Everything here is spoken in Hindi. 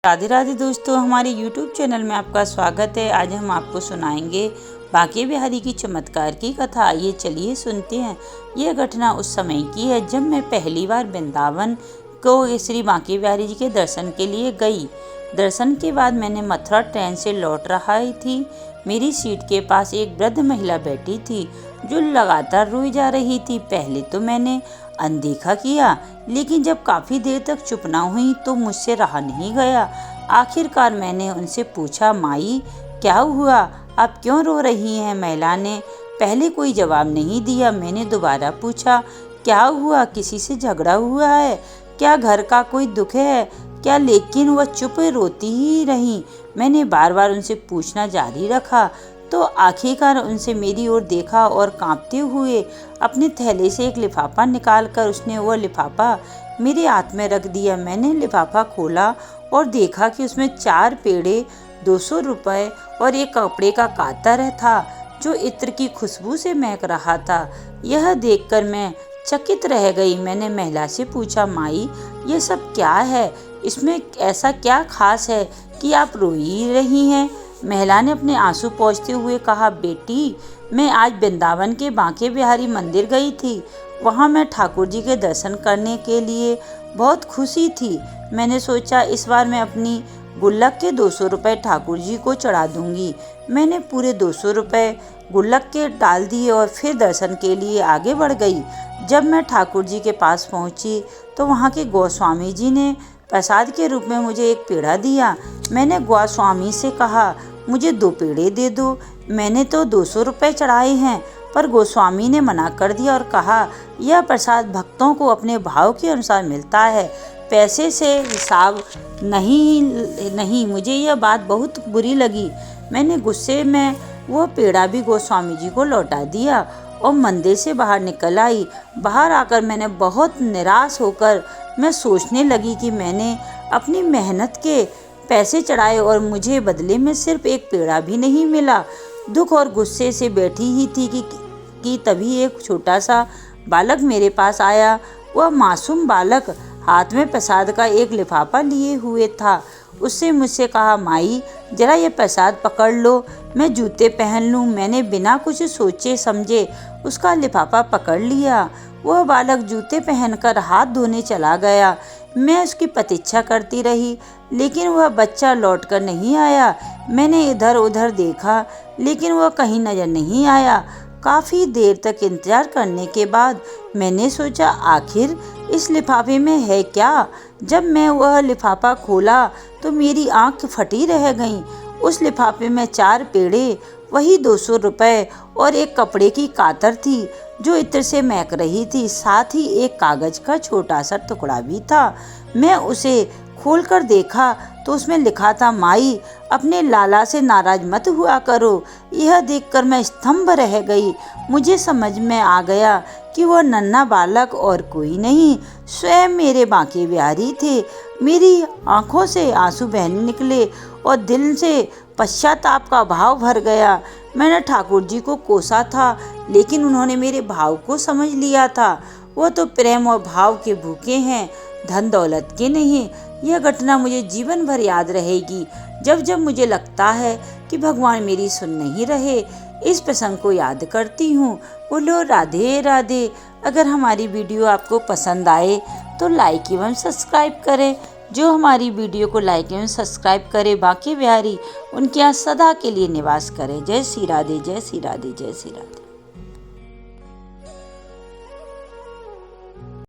राधे राधे दोस्तों, हमारे YouTube चैनल में आपका स्वागत है। आज हम आपको सुनाएंगे बांके बिहारी की चमत्कार की कथा। आइए चलिए सुनते हैं। यह घटना उस समय की है जब मैं पहली बार वृंदावन को श्री बांके बिहारी जी के दर्शन के लिए गई। दर्शन के बाद मैंने मथुरा ट्रेन से लौट रहा थी। मेरी सीट के पास एक वृद्ध महिला बैठी थी जो लगातार रोई जा रही थी। पहले तो मैंने अनदेखा किया, लेकिन जब काफ़ी देर तक चुप ना हुई तो मुझसे रहा नहीं गया। आखिरकार मैंने उनसे पूछा, माई क्या हुआ, आप क्यों रो रही हैं? महिला ने पहले कोई जवाब नहीं दिया। मैंने दोबारा पूछा, क्या हुआ, किसी से झगड़ा हुआ है क्या, घर का कोई दुख है क्या? लेकिन वह चुप रोती ही रही। मैंने बार बार उनसे पूछना जारी रखा तो आखिरकार उनसे मेरी ओर देखा और कांपते हुए अपने थैले से एक लिफाफा निकालकर उसने वह लिफाफा मेरे हाथ में रख दिया। मैंने लिफाफा खोला और देखा कि उसमें 4 पेड़े, 200 रुपये और एक कपड़े का कातर था जो इत्र की खुशबू से महक रहा था। यह देखकर मैं चकित रह गई। मैंने महिला से पूछा, माई ये सब क्या है, इसमें ऐसा क्या खास है कि आप रो ही रही हैं? महिला ने अपने आंसू पोंछते हुए कहा, बेटी मैं आज वृंदावन के बांके बिहारी मंदिर गई थी। वहाँ मैं ठाकुर जी के दर्शन करने के लिए बहुत खुशी थी। मैंने सोचा इस बार मैं अपनी गुल्लक के 200 रुपये ठाकुर जी को चढ़ा दूंगी। मैंने पूरे 200 रुपये गुल्लक के डाल दिए और फिर दर्शन के लिए आगे बढ़ गई। जब मैं ठाकुर जी के पास पहुँची तो वहाँ के गोस्वामी जी ने प्रसाद के रूप में मुझे एक पेड़ा दिया। मैंने गोस्वामी से कहा, मुझे 2 पेड़े दे दो, मैंने तो 200 रुपये चढ़ाए हैं। पर गोस्वामी ने मना कर दिया और कहा, यह प्रसाद भक्तों को अपने भाव के अनुसार मिलता है, पैसे से हिसाब नहीं। मुझे यह बात बहुत बुरी लगी। मैंने गुस्से में वह पेड़ा भी गोस्वामी जी को लौटा दिया और मंदिर से बाहर निकल आई। बाहर आकर मैंने बहुत निराश होकर मैं सोचने लगी कि मैंने अपनी मेहनत के पैसे चढ़ाए और मुझे बदले में सिर्फ एक पेड़ा भी नहीं मिला। दुख और गुस्से से बैठी ही थी कि तभी एक छोटा सा बालक मेरे पास आया। वह मासूम बालक हाथ में प्रसाद का एक लिफाफा लिए हुए था। उससे मुझसे कहा, माई जरा ये प्रसाद पकड़ लो, मैं जूते पहन लूँ। मैंने बिना कुछ सोचे समझे उसका लिफाफा पकड़ लिया। वह बालक जूते पहनकर हाथ धोने चला गया। मैं उसकी प्रतीक्षा करती रही, लेकिन वह बच्चा लौटकर नहीं आया। मैंने इधर उधर देखा, लेकिन वह कहीं नजर नहीं आया। काफ़ी देर तक इंतजार करने के बाद मैंने सोचा, आखिर इस लिफाफे में है क्या? जब मैं वह लिफाफा खोला तो मेरी आंख फटी रह गई। उस लिफाफे में 4 पेड़े, वही 200 रुपये और एक कपड़े की कातर थी जो इत्र से महक रही थी। साथ ही एक कागज का छोटा सा टुकड़ा भी था। मैं उसे खोलकर देखा तो उसमें लिखा था, माई अपने लाला से नाराज मत हुआ करो। यह देखकर मैं स्तंभ रह गई। मुझे समझ में आ गया कि वह नन्हा बालक और कोई नहीं, स्वयं मेरे बांके बिहारी थे। मेरी आंखों से आंसू बहने निकले और दिल से पश्चाताप का भाव भर गया। मैंने ठाकुर जी को कोसा था, लेकिन उन्होंने मेरे भाव को समझ लिया था। वह तो प्रेम और भाव के भूखे हैं, धन दौलत के नहीं। यह घटना मुझे जीवन भर याद रहेगी। जब जब मुझे लगता है कि भगवान मेरी सुन नहीं रहे, इस प्रसंग को याद करती हूँ। बोलो राधे राधे। अगर हमारी वीडियो आपको पसंद आए तो लाइक एवं सब्सक्राइब करें। जो हमारी वीडियो को लाइक एवं सब्सक्राइब करे बांके बिहारी उनके यहाँ सदा के लिए निवास करें। जय श्री राधे, जय श्री राधे, जय श्री राधे।